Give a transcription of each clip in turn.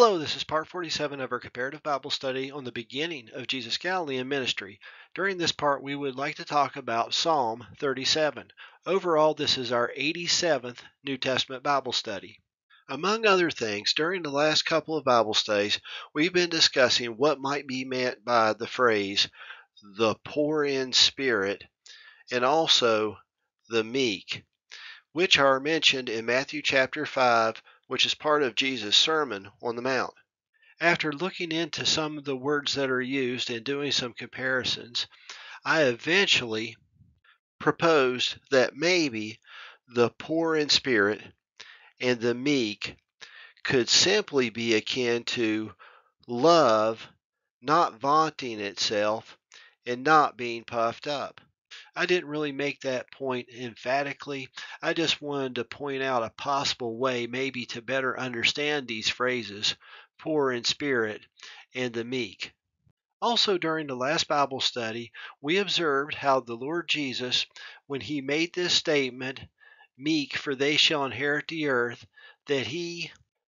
Hello, this is part 47 of our comparative Bible study on the beginning of Jesus Galilean Ministry. During this part, we would like to talk about Psalm 37. Overall, this is our 87th New Testament Bible study. Among other things, during the last couple of Bible studies, we've been discussing what might be meant by the phrase, the poor in spirit, and also the meek, which are mentioned in Matthew chapter 5, which is part of Jesus' Sermon on the Mount. After looking into some of the words that are used and doing some comparisons, I eventually proposed that maybe the poor in spirit and the meek could simply be akin to love not vaunting itself and not being puffed up. I didn't really make that point emphatically. I just wanted to point out a possible way maybe to better understand these phrases, poor in spirit and the meek. Also, during the last Bible study, we observed how the Lord Jesus, when he made this statement, meek, for they shall inherit the earth, that he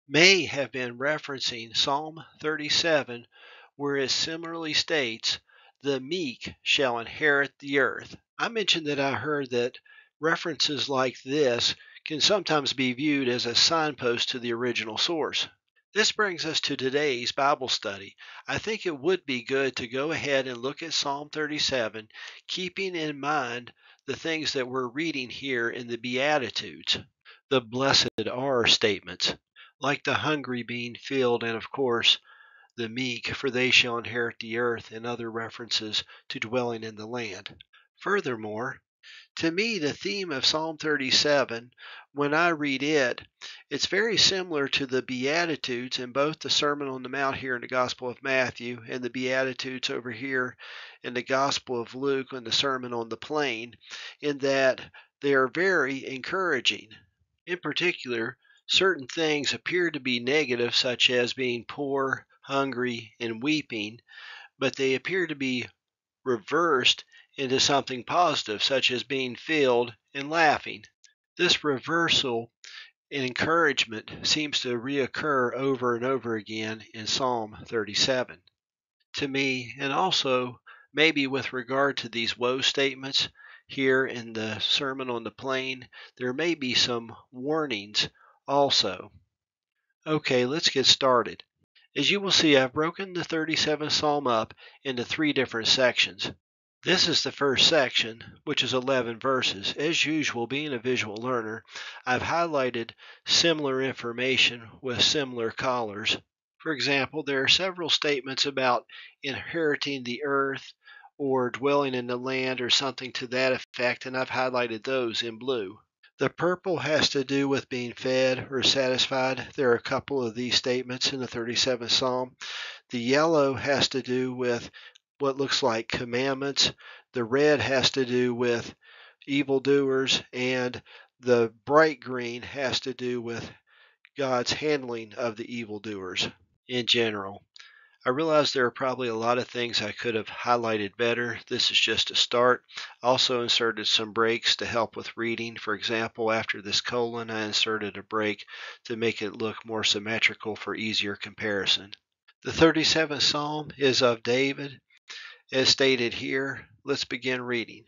may have been referencing Psalm 37, where it similarly states, the meek shall inherit the earth. I mentioned that I heard that references like this can sometimes be viewed as a signpost to the original source. This brings us to today's Bible study. I think it would be good to go ahead and look at Psalm 37, keeping in mind the things that we're reading here in the Beatitudes, the blessed are statements, like the hungry being filled, and of course, the meek, for they shall inherit the earth, and other references to dwelling in the land. Furthermore, to me, the theme of Psalm 37, when I read it, it's very similar to the Beatitudes in both the Sermon on the Mount here in the Gospel of Matthew and the Beatitudes over here in the Gospel of Luke and the Sermon on the Plain, in that they are very encouraging. In particular, certain things appear to be negative, such as being poor, hungry, and weeping, but they appear to be reversed into something positive, such as being filled and laughing. This reversal and encouragement seems to reoccur over and over again in Psalm 37. To me, and also maybe with regard to these woe statements here in the Sermon on the Plain, there may be some warnings also. Okay, let's get started. As you will see, I've broken the 37th Psalm up into three different sections. This is the first section, which is 11 verses. As usual, being a visual learner, I've highlighted similar information with similar colors. For example, there are several statements about inheriting the earth or dwelling in the land or something to that effect, and I've highlighted those in blue. The purple has to do with being fed or satisfied. There are a couple of these statements in the 37th Psalm. The yellow has to do with what looks like commandments. The red has to do with evildoers, and the bright green has to do with God's handling of the evildoers in general. I realize there are probably a lot of things I could have highlighted better. This is just a start. Also inserted some breaks to help with reading. For example, after this colon, I inserted a break to make it look more symmetrical for easier comparison. The 37th Psalm is of David. As stated here, let's begin reading.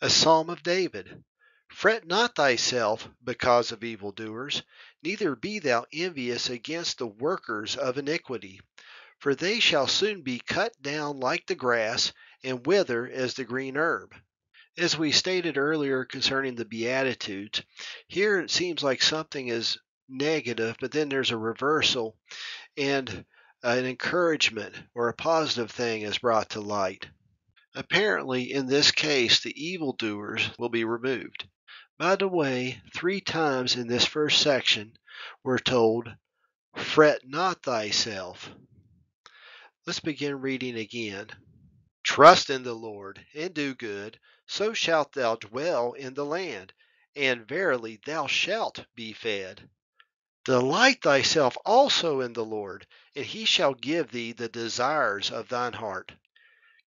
A Psalm of David. Fret not thyself because of evildoers, neither be thou envious against the workers of iniquity. For they shall soon be cut down like the grass, and wither as the green herb. As we stated earlier concerning the Beatitudes, here it seems like something is negative, but then there's a reversal, and an encouragement or a positive thing is brought to light. Apparently, in this case, the evildoers will be removed. By the way, 3 times in this first section, we're told, fret not thyself. Let's begin reading again. Trust in the Lord, and do good, so shalt thou dwell in the land, and verily thou shalt be fed. Delight thyself also in the Lord, and he shall give thee the desires of thine heart.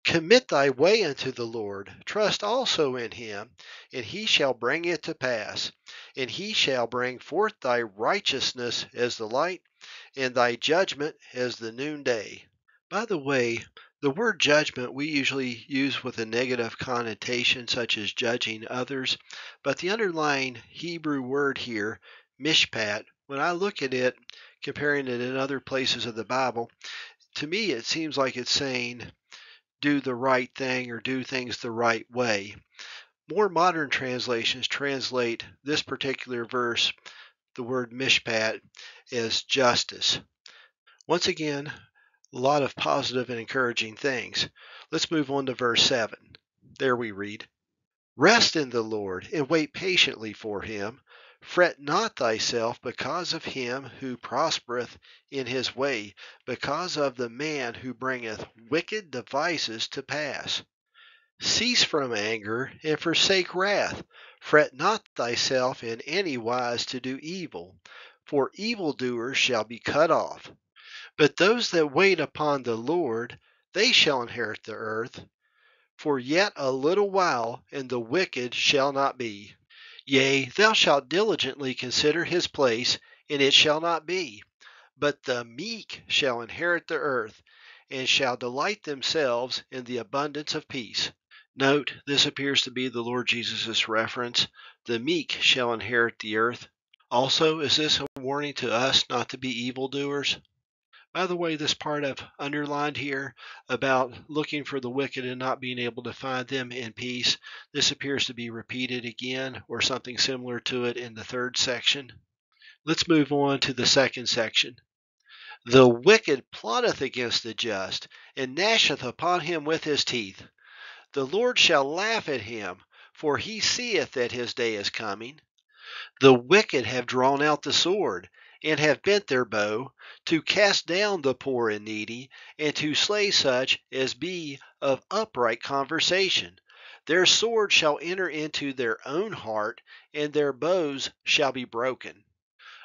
Commit thy way unto the Lord, trust also in him, and he shall bring it to pass. And he shall bring forth thy righteousness as the light, and thy judgment as the noonday. By the way, the word judgment we usually use with a negative connotation, such as judging others, but the underlying Hebrew word here, mishpat, when I look at it, comparing it in other places of the Bible, to me it seems like it's saying do the right thing or do things the right way. More modern translations translate this particular verse, the word mishpat, as justice. Once again, a lot of positive and encouraging things. Let's move on to verse 7. There we read, Rest in the Lord, and wait patiently for him. Fret not thyself because of him who prospereth in his way, because of the man who bringeth wicked devices to pass. Cease from anger, and forsake wrath. Fret not thyself in any wise to do evil, for evildoers shall be cut off. But those that wait upon the Lord, they shall inherit the earth. For yet a little while, and the wicked shall not be. Yea, thou shalt diligently consider his place, and it shall not be. But the meek shall inherit the earth, and shall delight themselves in the abundance of peace. Note, this appears to be the Lord Jesus' reference. The meek shall inherit the earth. Also, is this a warning to us not to be evildoers? By the way, this part I've underlined here about looking for the wicked and not being able to find them in peace, this appears to be repeated again or something similar to it in the third section. Let's move on to the second section. The wicked plotteth against the just, and gnasheth upon him with his teeth. The Lord shall laugh at him, for he seeth that his day is coming. The wicked have drawn out the sword, and have bent their bow, to cast down the poor and needy, and to slay such as be of upright conversation. Their sword shall enter into their own heart, and their bows shall be broken.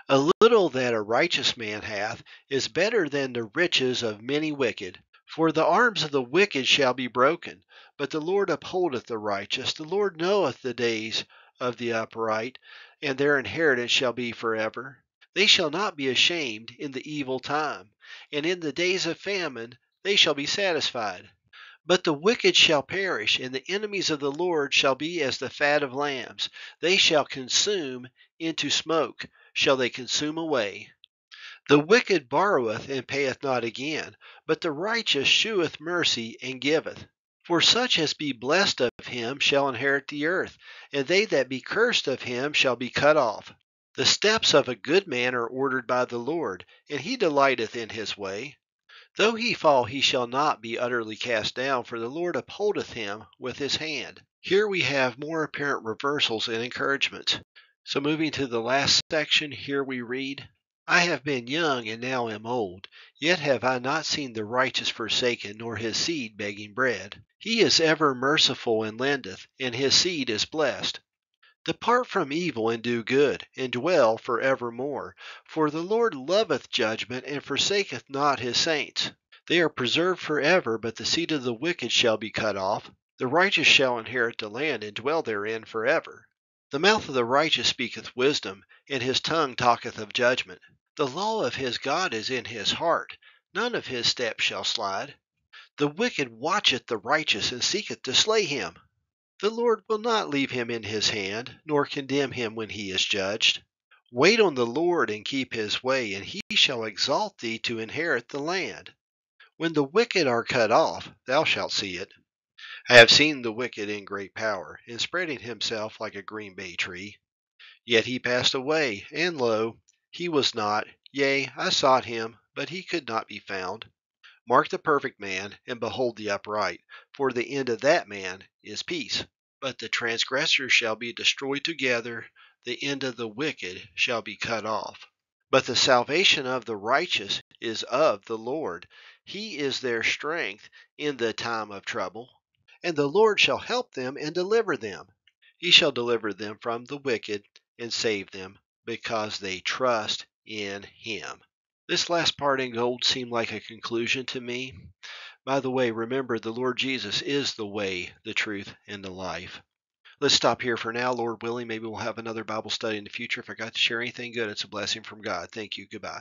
A little that a righteous man hath is better than the riches of many wicked. For the arms of the wicked shall be broken, but the Lord upholdeth the righteous. The Lord knoweth the days of the upright, and their inheritance shall be forever. They shall not be ashamed in the evil time, and in the days of famine they shall be satisfied. But the wicked shall perish, and the enemies of the Lord shall be as the fat of lambs. They shall consume into smoke, shall they consume away. The wicked borroweth and payeth not again, but the righteous sheweth mercy and giveth. For such as be blessed of him shall inherit the earth, and they that be cursed of him shall be cut off. The steps of a good man are ordered by the Lord, and he delighteth in his way. Though he fall, he shall not be utterly cast down, for the Lord upholdeth him with his hand. Here we have more apparent reversals and encouragements. So moving to the last section, here we read, I have been young and now am old, yet have I not seen the righteous forsaken, nor his seed begging bread. He is ever merciful and lendeth, and his seed is blessed. Depart from evil and do good, and dwell for evermore. For the Lord loveth judgment, and forsaketh not his saints. They are preserved forever, but the seed of the wicked shall be cut off. The righteous shall inherit the land, and dwell therein forever. The mouth of the righteous speaketh wisdom, and his tongue talketh of judgment. The law of his God is in his heart, none of his steps shall slide. The wicked watcheth the righteous, and seeketh to slay him. The Lord will not leave him in his hand, nor condemn him when he is judged. Wait on the Lord, and keep his way, and he shall exalt thee to inherit the land. When the wicked are cut off, thou shalt see it. I have seen the wicked in great power, and spreading himself like a green bay tree. Yet he passed away, and lo, he was not. Yea, I sought him, but he could not be found. Mark the perfect man, and behold the upright, for the end of that man is peace. But the transgressors shall be destroyed together, the end of the wicked shall be cut off. But the salvation of the righteous is of the Lord. He is their strength in the time of trouble. And the Lord shall help them and deliver them. He shall deliver them from the wicked and save them, because they trust in him. This last part in gold seemed like a conclusion to me, By the way, remember the Lord Jesus is the way, the truth, and the life. Let's stop here for now. Lord willing, maybe we'll have another Bible study in the future. If I got to share anything good, it's a blessing from God. Thank you. Goodbye.